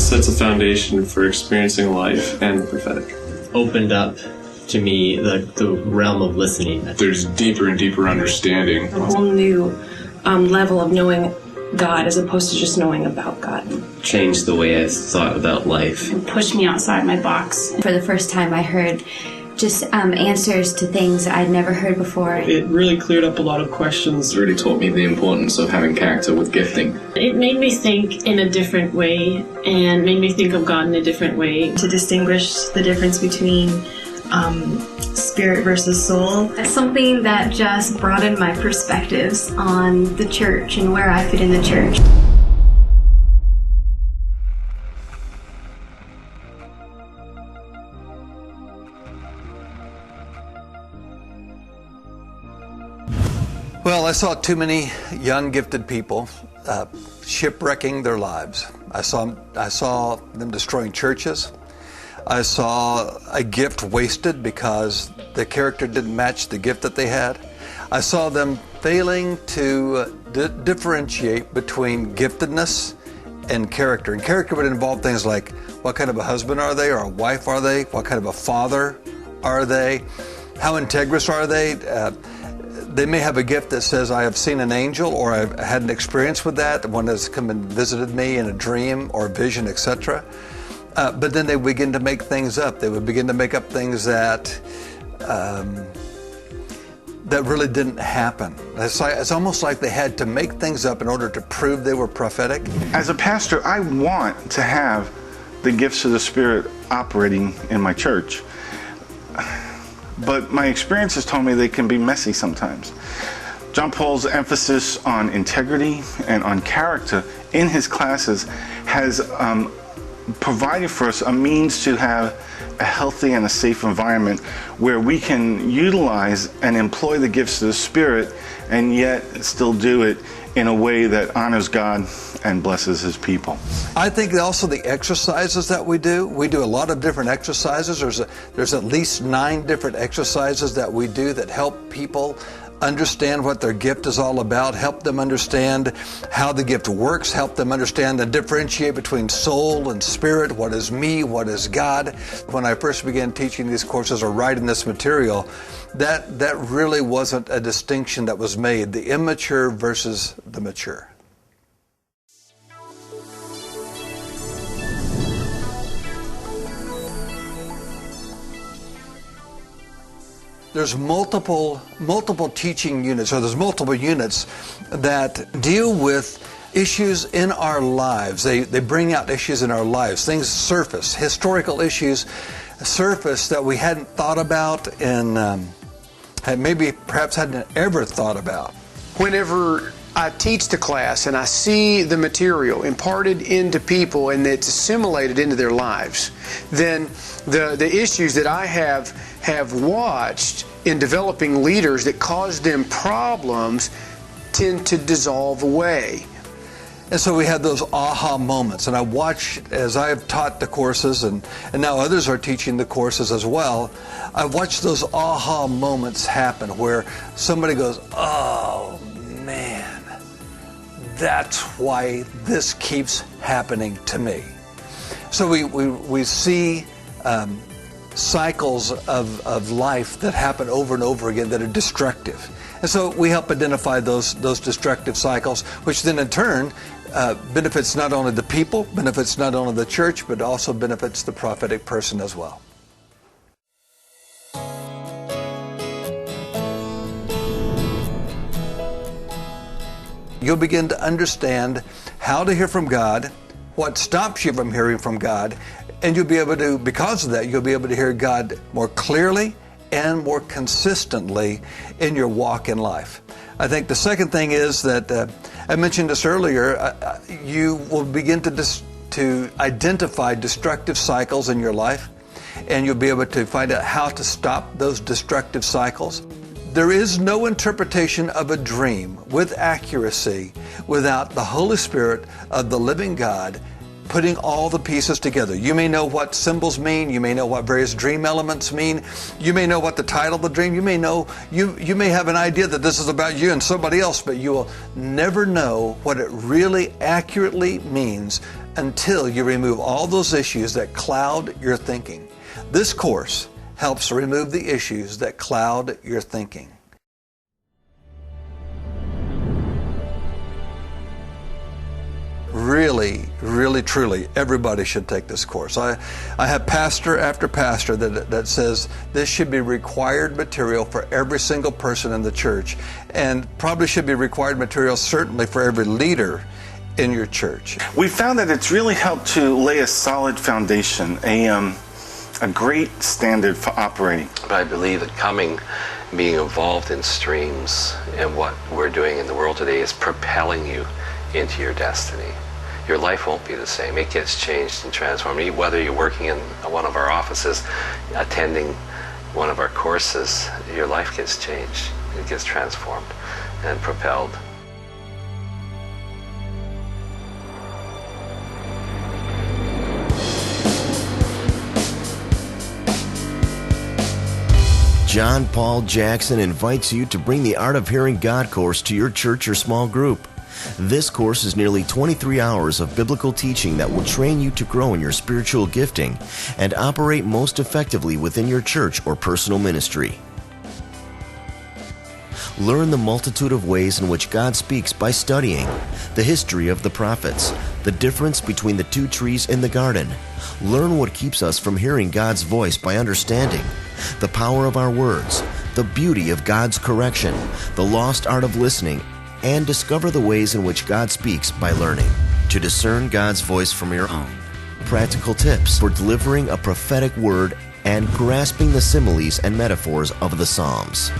sets a foundation for experiencing life and the prophetic. Opened up to me the realm of listening. There's deeper and deeper understanding. A whole new level of knowing God as opposed to just knowing about God. Changed the way I thought about life. It pushed me outside my box. For the first time, I heard just answers to things I'd never heard before. It really cleared up a lot of questions. It really taught me the importance of having character with gifting. It made me think in a different way and made me think of God in a different way. To distinguish the difference between spirit versus soul. It's something that just broadened my perspectives on the church and where I fit in the church. Well, I saw too many young, gifted people shipwrecking their lives. I saw them destroying churches. I saw a gift wasted because the character didn't match the gift that they had. I saw them failing to differentiate between giftedness and character. And character would involve things like what kind of a husband are they or a wife are they? What kind of a father are they? How integrous are they? They may have a gift that says, I have seen an angel, or I've had an experience with that. One has come and visited me in a dream or a vision, etc. But then they begin to make things up. They would begin to make up things that really didn't happen. It's almost like they had to make things up in order to prove they were prophetic. As a pastor, I want to have the gifts of the Spirit operating in my church. But my experience has told me they can be messy sometimes. John Paul's emphasis on integrity and on character in his classes has provided for us a means to have a healthy and a safe environment where we can utilize and employ the gifts of the Spirit and yet still do it in a way that honors God and blesses His people. I think also the exercises that we do a lot of different exercises. There's at least 9 different exercises that we do that help people understand what their gift is all about, help them understand how the gift works, help them understand and differentiate between soul and spirit, what is me, what is God. When I first began teaching these courses or writing this material, that really wasn't a distinction that was made, the immature versus the mature. There's multiple teaching units, or there's multiple units that deal with issues in our lives. They bring out issues in our lives. Things surface, historical issues surface that we hadn't thought about and maybe perhaps hadn't ever thought about. Whenever I teach the class and I see the material imparted into people and it's assimilated into their lives, then the issues that I have watched in developing leaders that cause them problems tend to dissolve away. And so we had those aha moments, and I watch as I have taught the courses, and now others are teaching the courses as well. I watch those aha moments happen where somebody goes, oh man, that's why this keeps happening to me. So we see cycles of life that happen over and over again that are destructive. And so we help identify those destructive cycles, which then in turn benefits not only the people, benefits not only the church, but also benefits the prophetic person as well. You'll begin to understand how to hear from God, what stops you from hearing from God, and you'll be able to, because of that, you'll be able to hear God more clearly and more consistently in your walk in life. I think the second thing is that, I mentioned this earlier, you will begin to identify destructive cycles in your life, and you'll be able to find out how to stop those destructive cycles. There is no interpretation of a dream with accuracy without the Holy Spirit of the living God putting all the pieces together. You may know what symbols mean, you may know what various dream elements mean, you may know what the title of the dream, you may have an idea that this is about you and somebody else, but you will never know what it really accurately means until you remove all those issues that cloud your thinking. This course helps remove the issues that cloud your thinking. Really, really, truly, everybody should take this course. I have pastor after pastor that says this should be required material for every single person in the church, and probably should be required material certainly for every leader in your church. We found that it's really helped to lay a solid foundation, a great standard for operating. But I believe that being involved in streams and what we're doing in the world today is propelling you into your destiny. Your life won't be the same. It gets changed and transformed. Whether you're working in one of our offices, attending one of our courses, your life gets changed. It gets transformed and propelled. John Paul Jackson invites you to bring the Art of Hearing God course to your church or small group. This course is nearly 23 hours of biblical teaching that will train you to grow in your spiritual gifting and operate most effectively within your church or personal ministry. Learn the multitude of ways in which God speaks by studying the history of the prophets, the difference between the two trees in the garden. Learn what keeps us from hearing God's voice by understanding the power of our words, the beauty of God's correction, the lost art of listening, and discover the ways in which God speaks by learning to discern God's voice from your own. Practical tips for delivering a prophetic word and grasping the similes and metaphors of the Psalms.